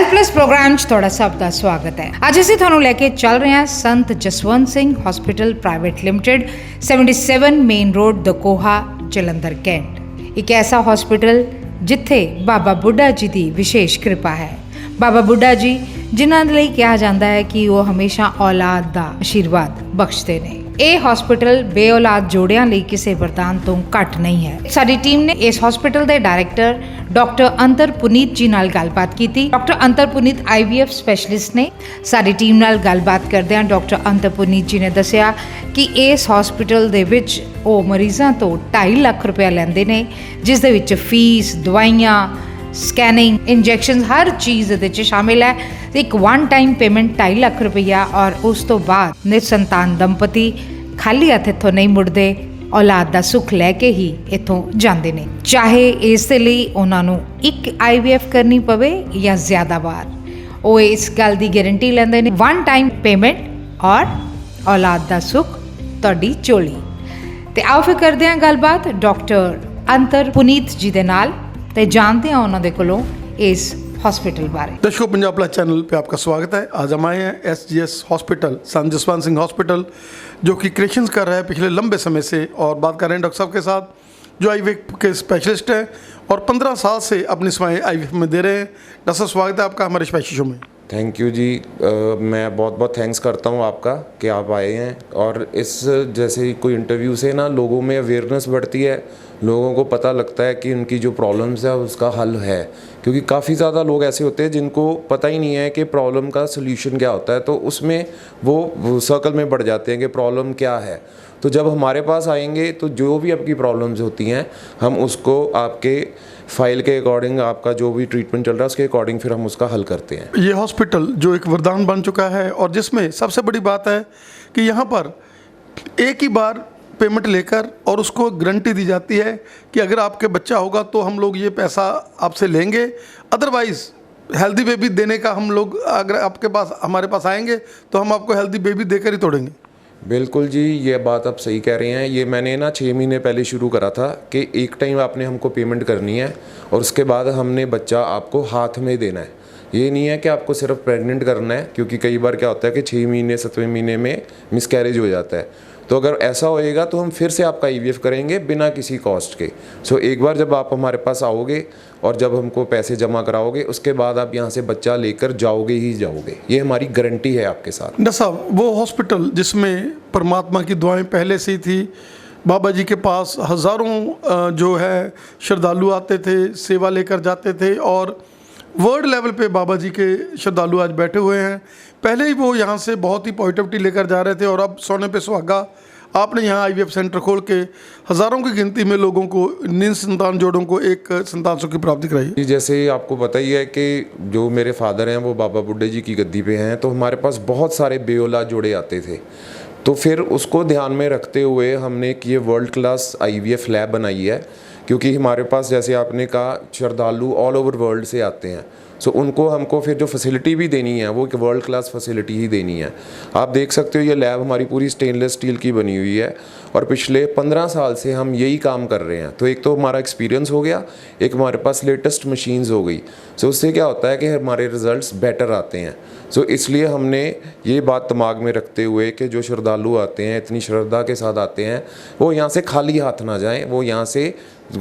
Helpless programme 'ਚ ਤੁਹਾਡਾ ਸਭ ਦਾ ਸਵਾਗਤ ਹੈ। ਅੱਜ ਅਸੀਂ ਤੁਹਾਨੂੰ ਲੈ ਕੇ ਚੱਲ ਰਹੇ ਹਾਂ ਸੰਤ Jaswant Singh hospital private limited 77 main road Dakoha Jalandhar cantt. ਇੱਕ ਐਸਾ ਹਸਪੀਟਲ ਜਿੱਥੇ ਬਾਬਾ ਬੁੱਢਾ ਜੀ ਦੀ ਵਿਸ਼ੇਸ਼ ਕਿਰਪਾ ਹੈ। ਬਾਬਾ ਬੁੱਢਾ ਜੀ ਜਿਨ੍ਹਾਂ ਲਈ ਕਿਹਾ ਜਾਂਦਾ ਹੈ ਕਿ ਉਹ ਹਮੇਸ਼ਾ ਔਲਾਦ ਦਾ ਆਸ਼ੀਰਵਾਦ ਬਖਸ਼ਦੇ ਨੇ। ਇਹ ਹਸਪੀਟਲ ਬੇਔਲਾਦ ਜੋੜਿਆਂ ਲਈ ਕਿਸੇ ਵਰਦਾਨ ਤੋਂ ਘੱਟ ਨਹੀਂ ਹੈ। ਸਾਡੀ ਟੀਮ ਨੇ ਇਸ ਹਸਪੀਟਲ ਦੇ ਡਾਇਰੈਕਟਰ ਡਾਕਟਰ ਅੰਤਰ ਪੁਨੀਤ ਜੀ ਨਾਲ ਗੱਲਬਾਤ ਕੀਤੀ। ਡਾਕਟਰ ਅੰਤਰ ਪੁਨੀਤ IVF ਸਪੈਸ਼ਲਿਸਟ ਨੇ। ਸਾਡੀ ਟੀਮ ਨਾਲ ਗੱਲਬਾਤ ਕਰਦਿਆਂ ਡਾਕਟਰ ਅੰਤਰ ਪੁਨੀਤ ਜੀ ਨੇ ਦੱਸਿਆ ਕਿ ਇਸ ਹਸਪੀਟਲ ਦੇ ਵਿੱਚ ਉਹ ਮਰੀਜ਼ਾਂ ਤੋਂ 2.5 ਲੱਖ ਰੁਪਏ ਲੈਂਦੇ ਨੇ, ਜਿਸ ਦੇ ਵਿੱਚ ਫੀਸ, ਦਵਾਈਆਂ, ਸਕੈਨਿੰਗ, ਇੰਜੈक्शंस हर चीज़ ਇਹਦੇ शामिल है। एक वन टाइम पेमेंट 2.5 ਲੱਖ रुपया और उस तो बाद निसंतान दंपति खाली हथ इत्थों नहीं मुड़ते, औलाद का सुख लैके ही इत्थों जाते हैं। चाहे इस दे लई उन्हां नूं एक IVF करनी पवे या ज़्यादा बार, वो इस गल की गारंटी लैंदे ने। वन टाइम पेमेंट और औलाद का सुख तुहाडी झोली। ते आओ फिर करदे हां गलबात डॉक्टर अंतर पुनीत जी दे नाल ते जानते हैं उन्होंने कोलों इस हॉस्पिटल बारे। दर्शकों, पंजाब प्लस चैनल पे आपका स्वागत है। आज हम आए हैं SGS हॉस्पिटल, संत जसवंत सिंह हॉस्पिटल, जो कि क्रिएशंस कर रहा है पिछले लंबे समय से। और बात कर रहे हैं डॉक्टर साहब के साथ, जो IVF के स्पेशलिस्ट हैं और 15 साल से अपनी सेवाएं IVF में दे रहे हैं। डॉक्टर साहब, स्वागत है आपका हमारे स्पेशल शो में। थैंक यू जी। मैं बहुत बहुत थैंक्स करता हूँ आपका कि आप आए हैं। और इस जैसे कोई इंटरव्यू से ना लोगों में अवेयरनेस बढ़ती है, लोगों को पता लगता है कि उनकी जो प्रॉब्लम्स है उसका हल है। क्योंकि काफ़ी ज़्यादा लोग ऐसे होते हैं जिनको पता ही नहीं है कि प्रॉब्लम का सल्यूशन क्या होता है, तो उसमें वो सर्कल में बढ़ जाते हैं कि प्रॉब्लम क्या है। तो जब हमारे पास आएंगे तो जो भी आपकी प्रॉब्लम्स होती हैं हम उसको आपके फाइल के अकॉर्डिंग, आपका जो भी ट्रीटमेंट चल रहा है उसके अकॉर्डिंग फिर हम उसका हल करते हैं। ये हॉस्पिटल जो एक वरदान बन चुका है और जिसमें सबसे बड़ी बात है कि यहाँ पर एक ही बार पेमेंट लेकर और उसको गारंटी दी जाती है कि अगर आपके बच्चा होगा तो हम लोग ये पैसा आपसे लेंगे, अदरवाइज़ हेल्दी बेबी देने का हम लोग, अगर आपके पास हमारे पास आएंगे तो हम आपको हेल्दी बेबी देकर ही तोड़ेंगे। बिल्कुल जी, ये बात आप सही कह रहे हैं। ये मैंने ना 6 महीने पहले शुरू करा था कि एक टाइम आपने हमको पेमेंट करनी है और उसके बाद हमने बच्चा आपको हाथ में देना है। ये नहीं है कि आपको सिर्फ प्रेग्नेंट करना है, क्योंकि कई बार क्या होता है कि 6 महीने 7वें महीने में मिसकैरेज हो जाता है। तो अगर ऐसा होएगा तो हम फिर से आपका IVF करेंगे बिना किसी कॉस्ट के। सो एक बार जब आप हमारे पास आओगे और जब हमको पैसे जमा कराओगे उसके बाद आप यहाँ से बच्चा लेकर जाओगे ही जाओगे, ये हमारी गारंटी है आपके साथ। डॉक्टर साहब, वो हॉस्पिटल जिसमें परमात्मा की दुआएं पहले से ही थी, बाबा जी के पास हज़ारों जो है श्रद्धालु आते थे, सेवा लेकर जाते थे और वर्ल्ड लेवल पे बाबा जी के श्रद्धालु आज बैठे हुए हैं। पहले ही वो यहाँ से बहुत ही पॉजिटिविटी लेकर जा रहे थे और अब सोने पे सुहागा आपने यहाँ IVF सेंटर खोल के हज़ारों की गिनती में लोगों को, निसंतान जोड़ों को एक संतान सुख की प्राप्ति कराई। जैसे आपको पता ही है कि जो मेरे फादर हैं वो बाबा बुड्ढे जी की गद्दी पे हैं, तो हमारे पास बहुत सारे बेऔलाद जोड़े आते थे। तो फिर उसको ध्यान में रखते हुए हमने एक ये वर्ल्ड क्लास IVF लैब बनाई है, क्योंकि हमारे पास जैसे आपने कहा श्रद्धालु ऑल ओवर वर्ल्ड से आते हैं। सो उनको हमको फिर जो फैसिलिटी भी देनी है वो एक वर्ल्ड क्लास फैसिलिटी ही देनी है। आप देख सकते हो ये लैब हमारी पूरी स्टेनलेस स्टील की बनी हुई है और पिछले 15 साल से हम यही काम कर रहे हैं। तो एक तो हमारा एक्सपीरियंस हो गया, एक हमारे पास लेटेस्ट मशीन्स हो गई। सो उससे क्या होता है कि हमारे रिजल्ट्स बेटर आते हैं। सो इसलिए हमने ये बात दिमाग में रखते हुए कि जो श्रद्धालु आते हैं, इतनी श्रद्धा के साथ आते हैं, वो यहाँ से खाली हाथ ना जाएं, वो यहाँ से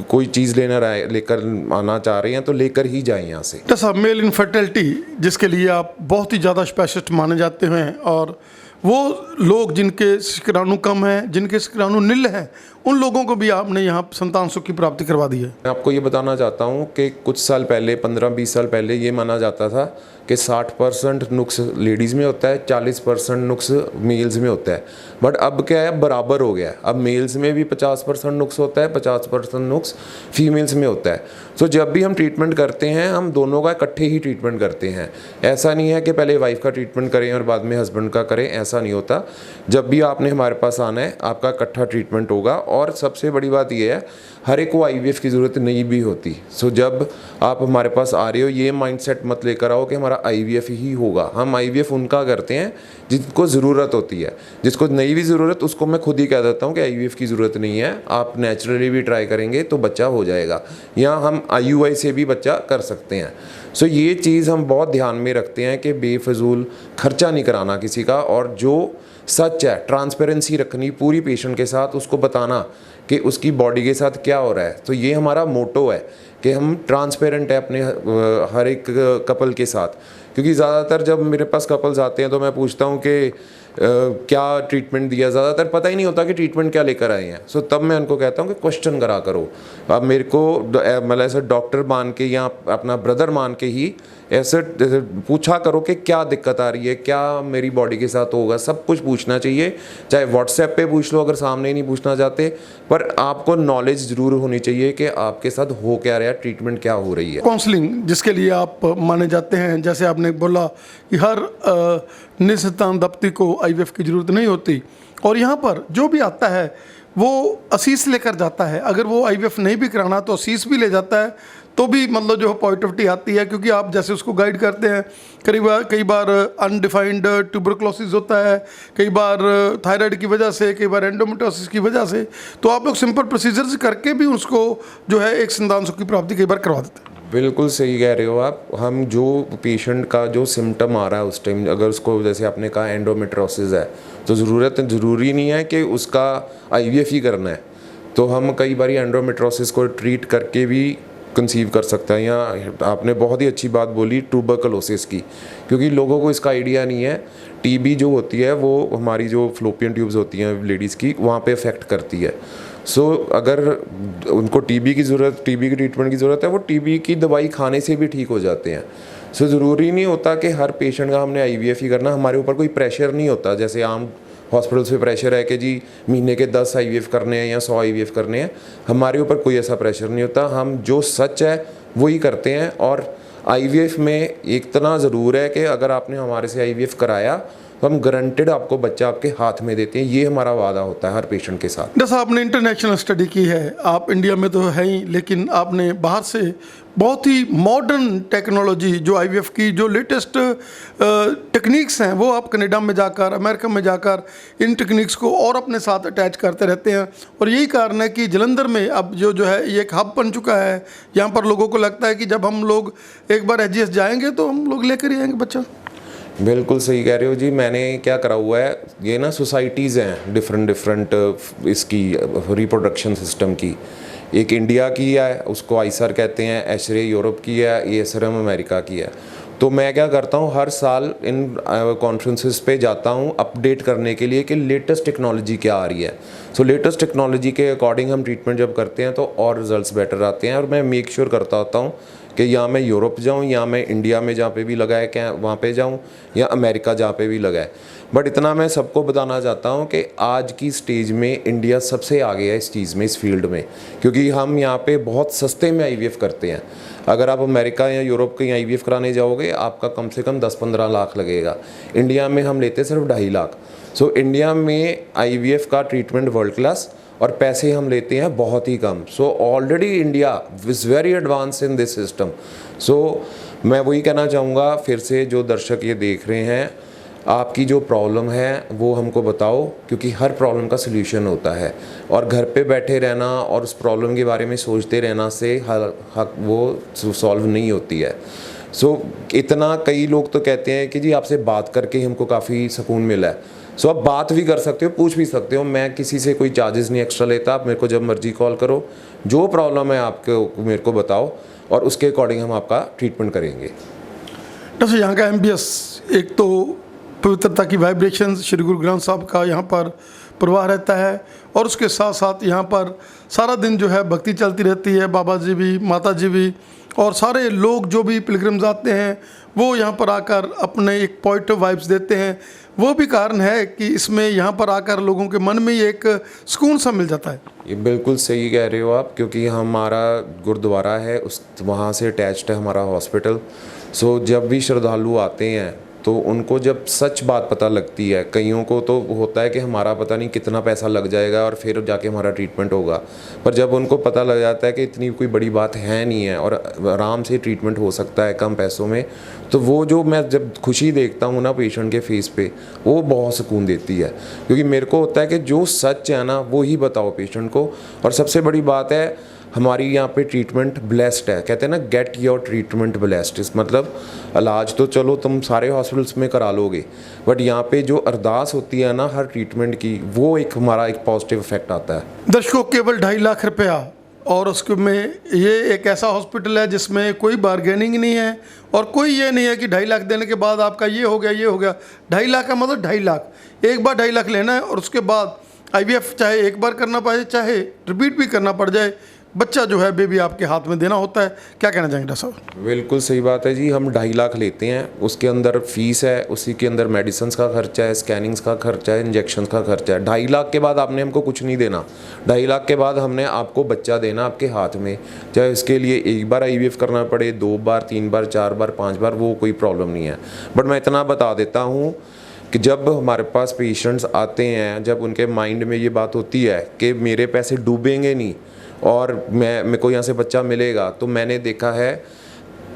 कोई चीज़ लेकर आना चाह रहे हैं तो लेकर ही जाएं यहाँ से। डॉक्टर साहब, मेल इनफर्टिलिटी जिसके लिए आप बहुत ही ज़्यादा स्पेशलिस्ट माने जाते हैं और वो लोग जिनके शुक्राणु कम हैं, जिनके शुक्राणु नील हैं, उन लोगों को भी आपने यहाँ संतान सुख की प्राप्ति करवा दी है। मैं आपको ये बताना चाहता हूँ कि कुछ साल पहले, 15-20 साल पहले ये माना जाता था कि 60% नुक्स लेडीज़ में होता है, 40% नुक्स मेल्स में होता है। बट अब क्या है, बराबर हो गया है। अब मेल्स में भी 50% नुक्स होता है, 50% नुक्स फीमेल्स में होता है। सो जब भी हम ट्रीटमेंट करते हैं हम दोनों का इकट्ठे ही ट्रीटमेंट करते हैं। ऐसा नहीं है कि पहले वाइफ का ट्रीटमेंट करें और बाद में हस्बैंड का करें, ऐसा नहीं होता। जब भी आपने हमारे पास आना है आपका इकट्ठा ट्रीटमेंट होगा। और सबसे बड़ी बात यह है, हर एक को IVF की ज़रूरत नहीं भी होती। सो जब आप हमारे पास आ रहे हो ये माइंडसेट मत लेकर आओ कि हमारा IVF ही होगा। हम IVF उनका करते हैं जिनको ज़रूरत होती है, जिसको नहीं भी ज़रूरत उसको मैं खुद ही कह देता हूँ कि IVF की ज़रूरत नहीं है, आप नेचुरली भी ट्राई करेंगे तो बच्चा हो जाएगा। यहाँ हम IUI से भी बच्चा कर सकते हैं। सो ये चीज़ हम बहुत ध्यान में रखते हैं कि बेफजूल खर्चा नहीं कराना किसी का, और जो सच है ट्रांसपेरेंसी रखनी पूरी पेशेंट के साथ, उसको बताना कि उसकी बॉडी के साथ क्या हो रहा है। तो ये हमारा मोटो है कि हम ट्रांसपेरेंट है अपने हर एक कपल के साथ। क्योंकि ज़्यादातर जब मेरे पास कपल्स आते हैं तो मैं पूछता हूँ कि क्या ट्रीटमेंट दिया, ज़्यादातर पता ही नहीं होता कि ट्रीटमेंट क्या लेकर आए हैं। सो तब मैं उनको कहता हूँ कि क्वेश्चन करा करो। अब मेरे को मतलब ऐसा डॉक्टर मान के या अपना ब्रदर मान के ही ऐसे पूछा करो कि क्या दिक्कत आ रही है, क्या मेरी बॉडी के साथ होगा, सब कुछ पूछना चाहिए। चाहे व्हाट्सएप पे पूछ लो अगर सामने नहीं पूछना चाहते, पर आपको नॉलेज ज़रूर होनी चाहिए कि आपके साथ हो क्या रहा है, ट्रीटमेंट क्या हो रही है। काउंसलिंग जिसके लिए आप माने जाते हैं, जैसे आपने बोला कि हर निसंतान दंपति को आईवीएफ की ज़रूरत नहीं होती, और यहाँ पर जो भी आता है वो असीस लेकर जाता है। अगर वो आईवीएफ नहीं भी कराना तो असीस भी ले जाता है, तो भी मतलब जो पॉजिटिविटी आती है, क्योंकि आप जैसे उसको गाइड करते हैं। कई बार अनडिफाइंड ट्यूबरकुलोसिस होता है, कई बार थायराइड की वजह से, कई बार एंडोमेट्रियोसिस की वजह से, तो आप लोग सिंपल प्रोसीजर्स करके भी उसको जो है एक संतान सुख की प्राप्ति कई बार करवा देते हैं। बिल्कुल सही कह रहे हो आप। हम जो पेशेंट का जो सिम्टम आ रहा है उस टाइम, अगर उसको जैसे आपने कहा एंडोमेट्रियोसिस है, तो ज़रूरी नहीं है कि उसका आईवीएफ ही करना है। तो हम कई बार एंडोमेट्रियोसिस को ट्रीट करके भी कंसीव कर सकते हैं। या आपने बहुत ही अच्छी बात बोली ट्यूबरकुलोसिस की, क्योंकि लोगों को इसका आइडिया नहीं है। टीबी जो होती है वो हमारी जो फ्लोपियन ट्यूब्स होती हैं लेडीज़ की, वहाँ पे अफेक्ट करती है। सो अगर उनको टीबी की ट्रीटमेंट की ज़रूरत है, वो टीबी की दवाई खाने से भी ठीक हो जाते हैं। सो ज़रूरी नहीं होता कि हर पेशेंट का हमने आईवीएफ ही करना। हमारे ऊपर कोई प्रेशर नहीं होता, जैसे आम हॉस्पिटल्स पे प्रेशर है कि जी महीने के 10 आईवीएफ करने हैं या 100 आईवीएफ करने हैं। हमारे ऊपर कोई ऐसा प्रेशर नहीं होता। हम जो सच है वही करते हैं। और आईवीएफ में इतना ज़रूर है कि अगर आपने हमारे से आईवीएफ कराया तो हम गारंटेड आपको बच्चा आपके हाथ में देते हैं। ये हमारा वादा होता है हर पेशेंट के साथ। जैसा आपने इंटरनेशनल स्टडी की है, आप इंडिया में तो है ही, लेकिन आपने बाहर से बहुत ही मॉडर्न टेक्नोलॉजी, जो आईवीएफ की जो लेटेस्ट टेक्निक्स हैं, वो आप कनाडा में जाकर, अमेरिका में जाकर इन टेक्निक्स को और अपने साथ अटैच करते रहते हैं। और यही कारण है कि जलंधर में अब जो है ये एक हब बन चुका है। यहाँ पर लोगों को लगता है कि जब हम लोग एक बार एचजीएस जाएंगे तो हम लोग लेकर ही आएंगे बच्चा। बिल्कुल सही कह रहे हो जी। मैंने क्या करा हुआ है, ये ना सोसाइटीज़ हैं डिफरेंट इसकी रिप्रोडक्शन सिस्टम की। एक इंडिया की है, उसको आईसर कहते हैं, एशरे यूरोप की है, एएसआरएम अमेरिका की है। तो मैं क्या करता हूँ, हर साल इन कॉन्फ्रेंसेस पे जाता हूँ अपडेट करने के लिए कि लेटेस्ट टेक्नोलॉजी क्या आ रही है। सो लेटेस्ट टेक्नोलॉजी के अकॉर्डिंग हम ट्रीटमेंट जब करते हैं तो और रिजल्ट्स बेटर आते हैं। और मैं मेक श्योर करता होता हूँ कि या मैं यूरोप जाऊँ, या मैं इंडिया में जहाँ पे भी लगा है क्या वहाँ पे जाऊँ, या अमेरिका जहाँ पे भी लगा है। बट इतना मैं सबको बताना चाहता हूँ कि आज की स्टेज में इंडिया सबसे आगे है इस चीज़ में, इस फील्ड में, क्योंकि हम यहाँ पे बहुत सस्ते में आईवीएफ करते हैं। अगर आप अमेरिका या यूरोप कहीं आईवीएफ कराने जाओगे, आपका कम से कम 10-15 लाख लगेगा। इंडिया में हम लेते सिर्फ 2.5 लाख। सो इंडिया में आईवीएफ का ट्रीटमेंट वर्ल्ड क्लास, और पैसे हम लेते हैं बहुत ही कम। So already India is very advance in this system. So मैं वही कहना चाहूँगा फिर से, जो दर्शक ये देख रहे हैं, आपकी जो प्रॉब्लम है वो हमको बताओ, क्योंकि हर प्रॉब्लम का सलूशन होता है। और घर पे बैठे रहना और उस प्रॉब्लम के बारे में सोचते रहना से वो सॉल्व नहीं होती है। सो इतना कई लोग तो कहते हैं कि जी आपसे बात करके हमको काफ़ी सुकून मिला है। सो आप बात भी कर सकते हो, पूछ भी सकते हो। मैं किसी से कोई चार्जेस नहीं एक्स्ट्रा लेता। आप मेरे को जब मर्जी कॉल करो, जो प्रॉब्लम है आपको मेरे को बताओ, और उसके अकॉर्डिंग हम आपका ट्रीटमेंट करेंगे। जैसे यहाँ का एमबीएस, एक तो पवित्रता की वाइब्रेशन श्री गुरु ग्रंथ साहब का यहाँ पर प्रवाह रहता है, और उसके साथ साथ यहाँ पर सारा दिन जो है भक्ति चलती रहती है। बाबा जी भी, माता जी भी, और सारे लोग जो भी पिलग्रिम्स आते हैं वो यहाँ पर आकर अपने एक पॉजिटिव वाइब्स देते हैं। वो भी कारण है कि इसमें यहाँ पर आकर लोगों के मन में एक सुकून सा मिल जाता है। ये बिल्कुल सही कह रहे हो आप, क्योंकि हमारा गुरुद्वारा है, उस वहाँ से अटैच्ड है हमारा हॉस्पिटल। सो जब भी श्रद्धालु आते हैं तो उनको जब सच बात पता लगती है, कईयों को तो होता है कि हमारा पता नहीं कितना पैसा लग जाएगा और फिर जाके हमारा ट्रीटमेंट होगा, पर जब उनको पता लग जाता है कि इतनी कोई बड़ी बात है नहीं है और आराम से ट्रीटमेंट हो सकता है कम पैसों में, तो वो जो मैं जब खुशी देखता हूँ ना पेशेंट के फेस पे, वो बहुत सुकून देती है। क्योंकि मेरे को होता है कि जो सच है ना वो ही बताओ पेशेंट को। और सबसे बड़ी बात है, हमारी यहाँ पे ट्रीटमेंट ब्लेस्ड है। कहते हैं ना, गेट योर ट्रीटमेंट ब्लेस्ड, इस मतलब इलाज तो चलो तुम सारे हॉस्पिटल्स में करा लोगे, बट यहाँ पे जो अरदास होती है ना हर ट्रीटमेंट की, वो एक हमारा एक पॉजिटिव इफेक्ट आता है। दर्शकों, केवल 2.5 लाख रुपया और उसके में ये एक ऐसा हॉस्पिटल है जिसमें कोई बार्गेनिंग नहीं है और कोई ये नहीं है कि 2.5 लाख देने के बाद आपका ये हो गया, ये हो गया। 2.5 लाख का मतलब 2.5 लाख, एक बार 2.5 लाख लेना है और उसके बाद IVF चाहे एक बार करना पड़े चाहे रिपीट भी करना पड़ जाए, बच्चा जो है बेबी आपके हाथ में देना होता है। क्या कहना चाहेंगे डॉक्टर साहब? बिल्कुल सही बात है जी। हम 2.5 लाख लेते हैं, उसके अंदर फीस है, उसी के अंदर मेडिसिन का खर्चा है, स्कैनिंग्स का खर्चा है, इंजेक्शन का खर्चा है। 2.5 लाख के बाद आपने हमको कुछ नहीं देना। 2.5 लाख के बाद हमने आपको बच्चा देना आपके हाथ में, चाहे इसके लिए एक बार IVF करना पड़े, 2 बार, 3 बार, 4 बार, 5 बार, वो कोई प्रॉब्लम नहीं है। बट मैं इतना बता देता हूँ कि जब हमारे पास पेशेंट्स आते हैं, जब उनके माइंड में ये बात होती है कि मेरे पैसे डूबेंगे नहीं और मेरे को यहाँ से बच्चा मिलेगा, तो मैंने देखा है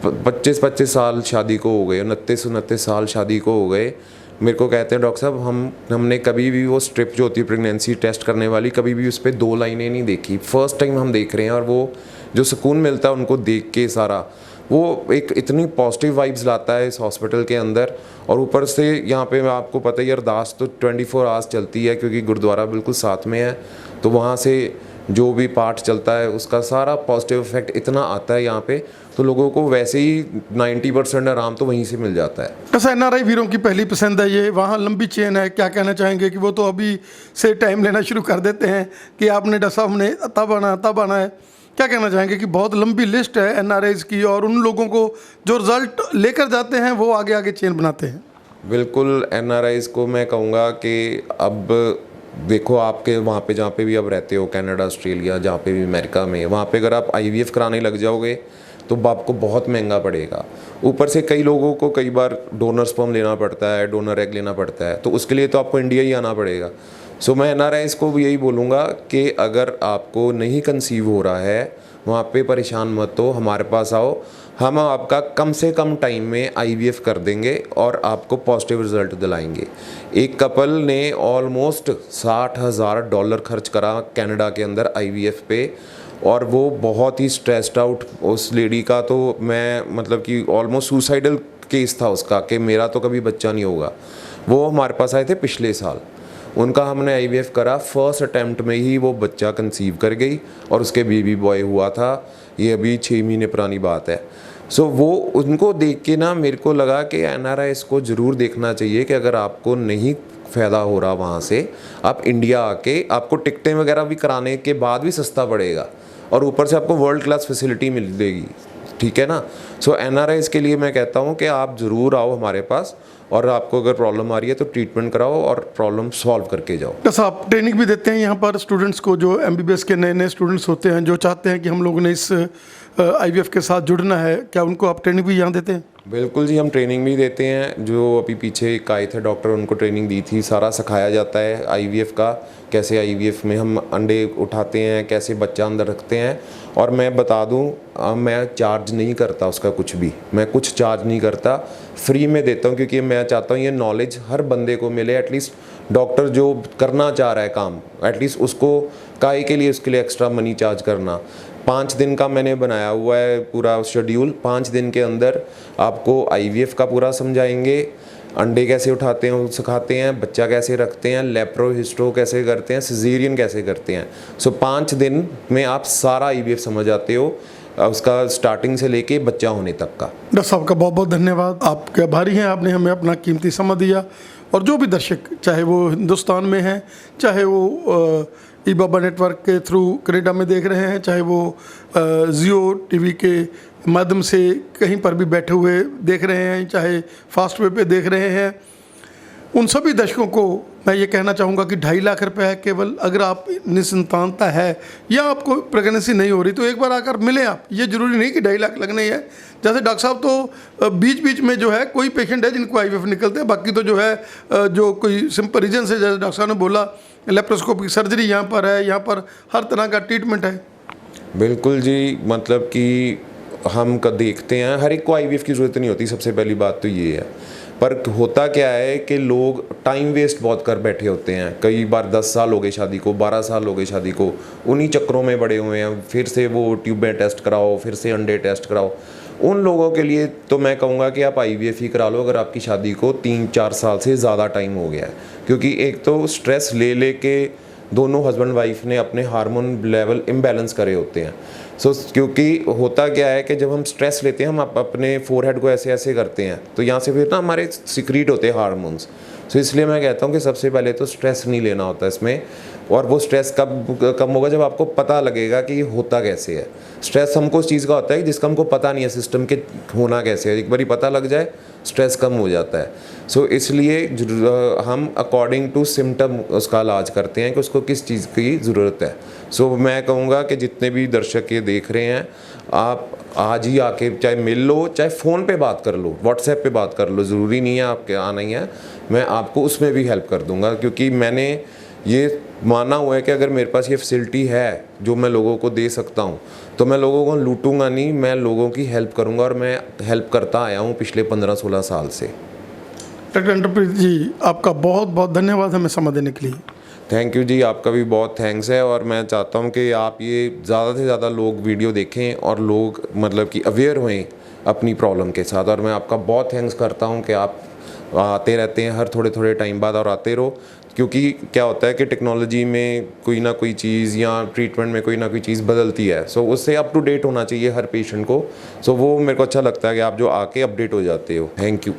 25 साल शादी को हो गए, 29 साल शादी को हो गए, मेरे को कहते हैं डॉक्टर साहब हमने कभी भी वो स्ट्रिप जो होती है प्रेगनेंसी टेस्ट करने वाली, कभी भी उस पर 2 लाइनें नहीं देखी, फर्स्ट टाइम हम देख रहे हैं। और वो जो सुकून मिलता है उनको देख के, सारा वो एक इतनी पॉजिटिव वाइब्स लाता है इस हॉस्पिटल के अंदर। और ऊपर से यहाँ पे आपको पता ही है, अरदास तो 24 आवर्स चलती है क्योंकि गुरुद्वारा बिल्कुल साथ में है, तो वहाँ से जो भी पाठ चलता है उसका सारा पॉजिटिव इफेक्ट इतना आता है यहाँ पे, तो लोगों को वैसे ही 90% आराम तो वहीं से मिल जाता है। कैसा NRI वीरों की पहली पसंद है ये, वहाँ लंबी चेन है। क्या कहना चाहेंगे कि वो तो अभी से टाइम लेना शुरू कर देते हैं कि आपने डॉक्टर साहब ने तब आना है। क्या कहना चाहेंगे कि बहुत लंबी लिस्ट है NRIs की और उन लोगों को जो रिजल्ट लेकर जाते हैं वो आगे आगे चेन बनाते हैं? बिल्कुल, NRIs को मैं कहूँगा कि अब देखो आपके वहाँ पे जहाँ पे भी आप रहते हो, कनाडा, ऑस्ट्रेलिया, जहाँ पे भी अमेरिका में, वहाँ पे अगर आप IVF कराने लग जाओगे तो आपको बहुत महंगा पड़ेगा। ऊपर से कई लोगों को कई बार डोनर स्पर्म लेना पड़ता है, डोनर एग लेना पड़ता है, तो उसके लिए तो आपको इंडिया ही आना पड़ेगा। सो मैं NRIs को भी यही बोलूँगा कि अगर आपको नहीं कंसीव हो रहा है, वहाँ पे परेशान मत हो, हमारे पास आओ, हम आपका कम से कम टाइम में IVF कर देंगे और आपको पॉजिटिव रिजल्ट दिलाएंगे। एक कपल ने ऑलमोस्ट $60,000 खर्च करा कनाडा के अंदर IVF पे, और वो बहुत ही स्ट्रेस्ड आउट, उस लेडी का तो मैं मतलब कि ऑलमोस्ट सुसाइडल केस था उसका कि मेरा तो कभी बच्चा नहीं होगा। वो हमारे पास आए थे पिछले साल, उनका हमने IVF करा, फर्स्ट अटैम्प्ट में ही वो बच्चा कंसीव कर गई और उसके बेबी बॉय हुआ था। ये अभी 6 महीने पुरानी बात है। सो वो उनको देख के ना मेरे को लगा कि NRIs को ज़रूर देखना चाहिए कि अगर आपको नहीं फ़ायदा हो रहा वहाँ से, आप इंडिया आके, आपको टिकटें वगैरह भी कराने के बाद भी सस्ता पड़ेगा और ऊपर से आपको वर्ल्ड क्लास फैसिलिटी मिलेगी, ठीक है ना। सो NRIs के लिए मैं कहता हूँ कि आप ज़रूर आओ हमारे पास, और आपको अगर प्रॉब्लम आ रही है तो ट्रीटमेंट कराओ और प्रॉब्लम सॉल्व करके जाओ। डॉक्टर साहब ट्रेनिंग भी देते हैं यहाँ पर स्टूडेंट्स को, जो MBBS के नए स्टूडेंट्स होते हैं जो चाहते हैं कि हम लोगों ने इस IVF के साथ जुड़ना है, क्या उनको आप ट्रेनिंग भी यहाँ देते हैं? बिल्कुल जी, हम ट्रेनिंग भी देते हैं। जो अभी पीछे एक आए थे डॉक्टर, उनको ट्रेनिंग दी थी, सारा सिखाया जाता है IVF का, कैसे IVF में हम अंडे उठाते हैं, कैसे बच्चा अंदर रखते हैं। और मैं बता दूं, मैं चार्ज नहीं करता उसका कुछ भी, मैं कुछ चार्ज नहीं करता, फ्री में देता हूं, क्योंकि मैं चाहता हूं ये नॉलेज हर बंदे को मिले। एटलीस्ट डॉक्टर जो करना चाह रहा है काम, एटलीस्ट उसको काहे के लिए उसके लिए एक्स्ट्रा मनी चार्ज करना। 5 दिन का मैंने बनाया हुआ है पूरा शेड्यूल। 5 दिन के अंदर आपको IVF का पूरा समझाएंगे, अंडे कैसे उठाते हैं वो सिखाते हैं, बच्चा कैसे रखते हैं, लेप्रो हिस्टो कैसे करते हैं, सिजेरियन कैसे करते हैं। सो 5 दिन में आप सारा IVF समझ आते हो, उसका स्टार्टिंग से लेके बच्चा होने तक का। डॉक्टर साहब का बहुत बहुत धन्यवाद, आपके आभारी हैं, आपने हमें अपना कीमती समय दिया। और जो भी दर्शक, चाहे वो हिंदुस्तान में हैं, चाहे वो ई-बाबा नेटवर्क के थ्रू कनाडा में देख रहे हैं, चाहे वो जियो TV के माध्यम से कहीं पर भी बैठे हुए देख रहे हैं, चाहे फास्ट वे पे देख रहे हैं, उन सभी दर्शकों को मैं ये कहना चाहूँगा कि 2.5 लाख रुपए है केवल। अगर आप निसंतानता है या आपको प्रेगनेंसी नहीं हो रही तो एक बार आकर मिलें आप। ये ज़रूरी नहीं कि 2.5 लाख लगने ही है। जैसे डॉक्टर साहब तो बीच बीच में जो है कोई पेशेंट है जिनको IVF निकलते हैं, बाकी तो जो है जो कोई सिंपल रीजन से, जैसे डॉक्टर साहब ने बोला, लेप्रोस्कोपिक सर्जरी यहाँ पर है, यहाँ पर हर तरह का ट्रीटमेंट है। बिल्कुल जी, मतलब कि हम देखते हैं हर एक को IVF की ज़रूरत नहीं होती, सबसे पहली बात तो ये है। पर होता क्या है कि लोग टाइम वेस्ट बहुत कर बैठे होते हैं। कई बार 10 साल हो गए शादी को, 12 साल हो गए शादी को, उन्हीं चक्रों में बड़े हुए हैं। फिर से वो ट्यूबें टेस्ट कराओ, फिर से अंडे टेस्ट कराओ। उन लोगों के लिए तो मैं कहूँगा कि आप IVF ही करा लो अगर आपकी शादी को 3-4 साल से ज़्यादा टाइम हो गया है। क्योंकि एक तो स्ट्रेस ले के दोनों हस्बैंड वाइफ ने अपने हार्मोन लेवल इम्बैलेंस करे होते हैं। क्योंकि होता क्या है कि जब हम स्ट्रेस लेते हैं, हम अपने फोरहेड को ऐसे ऐसे करते हैं, तो यहाँ से फिर ना हमारे सिक्रीट होते हैं हार्मोन्स। इसलिए मैं कहता हूँ कि सबसे पहले तो स्ट्रेस नहीं लेना होता इसमें। और वो स्ट्रेस कब होगा, जब आपको पता लगेगा कि ये होता कैसे है। स्ट्रेस हमको उस चीज़ का होता है जिसका हमको पता नहीं है सिस्टम के होना कैसे है। एक बार पता लग जाए स्ट्रेस कम हो जाता है। इसलिए हम अकॉर्डिंग टू सिम्टम उसका इलाज करते हैं कि उसको किस चीज़ की ज़रूरत है। मैं कहूँगा कि जितने भी दर्शक ये देख रहे हैं, आप आज ही आके चाहे मिल लो, चाहे फ़ोन पे बात कर लो, व्हाट्सएप पे बात कर लो, ज़रूरी नहीं है आपके आना ही है। मैं आपको उसमें भी हेल्प कर दूँगा, क्योंकि मैंने ये माना हुआ है कि अगर मेरे पास ये फैसिलिटी है जो मैं लोगों को दे सकता हूँ, तो मैं लोगों को लूटूंगा नहीं, मैं लोगों की हेल्प करूँगा। और मैं हेल्प करता आया हूँ पिछले 15-16 साल से। डॉक्टर इंद्रप्रीत जी, आपका बहुत बहुत धन्यवाद हमें समय देने के लिए। थैंक यू जी, आपका भी बहुत थैंक्स है। और मैं चाहता हूँ कि आप ये ज़्यादा से ज़्यादा लोग वीडियो देखें और लोग मतलब कि अवेयर हुए अपनी प्रॉब्लम के साथ। और मैं आपका बहुत थैंक्स करता हूँ कि आप आते रहते हैं हर थोड़े टाइम बाद, और आते रहो। क्योंकि क्या होता है कि टेक्नोलॉजी में कोई ना कोई चीज़ या ट्रीटमेंट में कोई ना कोई चीज़ बदलती है। उससे अप टू डेट होना चाहिए हर पेशेंट को। वो मेरे को अच्छा लगता है कि आप जो आके अपडेट हो जाते हो। Thank you.